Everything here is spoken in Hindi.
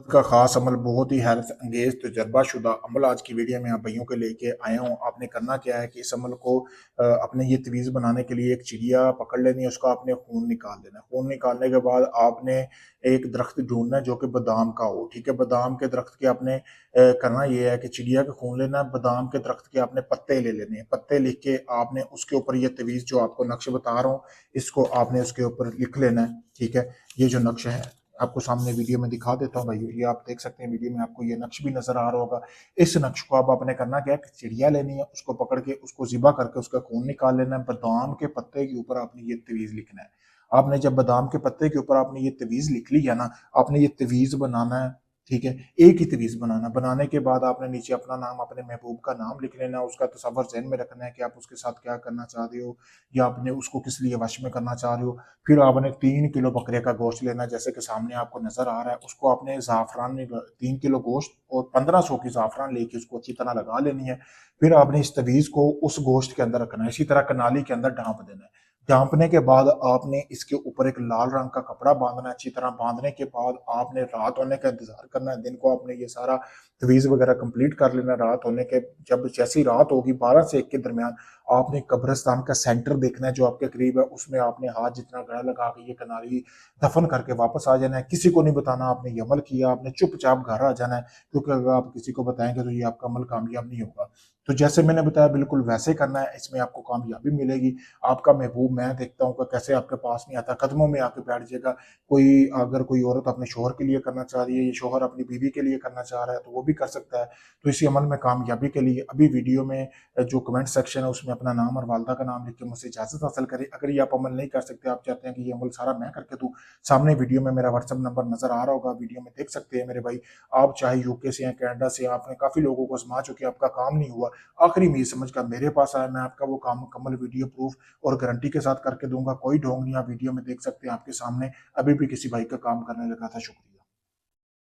मोहब्बत का खास अमल बहुत ही हैरत अंगेज तजर्बाशुदा अमल आज की वीडियो में आप भाइयों के लेके आया हूँ। आपने करना क्या है कि इस अमल को अपने ये तवीज़ बनाने के लिए एक चिड़िया पकड़ लेनी है, उसका आपने खून निकाल लेना है। खून निकालने के बाद आपने एक दरख्त ढूंढना है जो कि बादाम का हो। ठीक है, बादाम के दरख्त के आपने करना ये है कि चिड़िया का खून लेना है, बादाम के दरख्त के आपने पत्ते ले लेने हैं। पत्ते लिख के आपने उसके ऊपर ये तवीज़ जो आपको नक्श बता रहा हूँ, इसको आपने उसके ऊपर लिख लेना है। ठीक है, ये जो नक्श है आपको सामने वीडियो में दिखा देता हूँ भाई, ये आप देख सकते हैं वीडियो में, आपको ये नक्श भी नजर आ रहा होगा। इस नक्श को अब आपने करना क्या है कि चिड़िया लेनी है, उसको पकड़ के उसको ज़िबा करके उसका खून निकाल लेना है। बादाम के पत्ते के ऊपर आपने ये तवीज़ लिखना है। आपने जब बादाम के पत्ते के ऊपर आपने ये तवीज़ लिख ली है ना, आपने ये तवीज़ बनाना है। ठीक है, एक ही तवीज़ बनाना। बनाने के बाद आपने नीचे अपना नाम, अपने महबूब का नाम लिख लेना, उसका तसव्वुर ज़हन में रखना है कि आप उसके साथ क्या करना चाह रहे हो या आपने उसको किस लिए वश में करना चाह रहे हो। फिर आपने 3 किलो बकरे का गोश्त लेना, जैसे कि सामने आपको नजर आ रहा है। उसको आपने ज़ाफ़रान में 3 किलो गोश्त और 1500 की ज़ाफ़रान लेके उसको अच्छी तरह लगा लेनी है। फिर आपने इस तवीज़ को उस गोश्त के अंदर रखना है, इसी तरह कनाली के अंदर ढांप देना है। ढांपने के बाद आपने इसके ऊपर एक लाल रंग का कपड़ा बांधना है। अच्छी तरह बांधने के बाद आपने रात होने का इंतजार करना है। दिन को आपने ये सारा तवीज़ वगैरह कंप्लीट कर लेना। रात होने के जब जैसी रात होगी 12 से 1 के दरमियान आपने कब्रिस्तान का सेंटर देखना है जो आपके करीब है, उसमें आपने हाथ जितना गड़ा लगा के ये कनारी दफन करके वापस आ जाना है। किसी को नहीं बताना आपने ये अमल किया, आपने चुपचाप घर आ जाना है, क्योंकि अगर आप किसी को बताएंगे तो ये आपका अमल कामयाब नहीं होगा। तो जैसे मैंने बताया बिल्कुल वैसे करना है, इसमें आपको कामयाबी मिलेगी। आपका महबूब मैं देखता हूँ कि कैसे आपके पास नहीं आता, कदमों में आके बैठ जाएगा। कोई अगर कोई औरत अपने शोहर के लिए करना चाह रही है या शोहर अपनी बीवी के लिए करना चाह रहा है तो वो भी कर सकता है। तो इसी अमल में कामयाबी के लिए अभी वीडियो में जो कमेंट सेक्शन है उसमें अपना नाम और वालदा का नाम लिख के मुझसे इजाजत हासिल करें। अगर ये आप अमल नहीं कर सकते, आप चाहते हैं कि ये अमल सारा मैं करके दूं, सामने वीडियो में मेरा व्हाट्सअप नंबर नजर आ रहा होगा, वीडियो में देख सकते हैं मेरे भाई। आप चाहे यूके से या कनाडा से, आपने काफी लोगों को आजमा चुके, आपका काम नहीं हुआ, आखिरी में ये समझ कर मेरे पास आया, मैं आपका वो काम मुकम्मल वीडियो प्रूफ और गारंटी के साथ करके दूंगा। कोई ढोंग नहीं, आप वीडियो में देख सकते हैं आपके सामने। अभी भी किसी भाई का काम करने लगा था। शुक्रिया।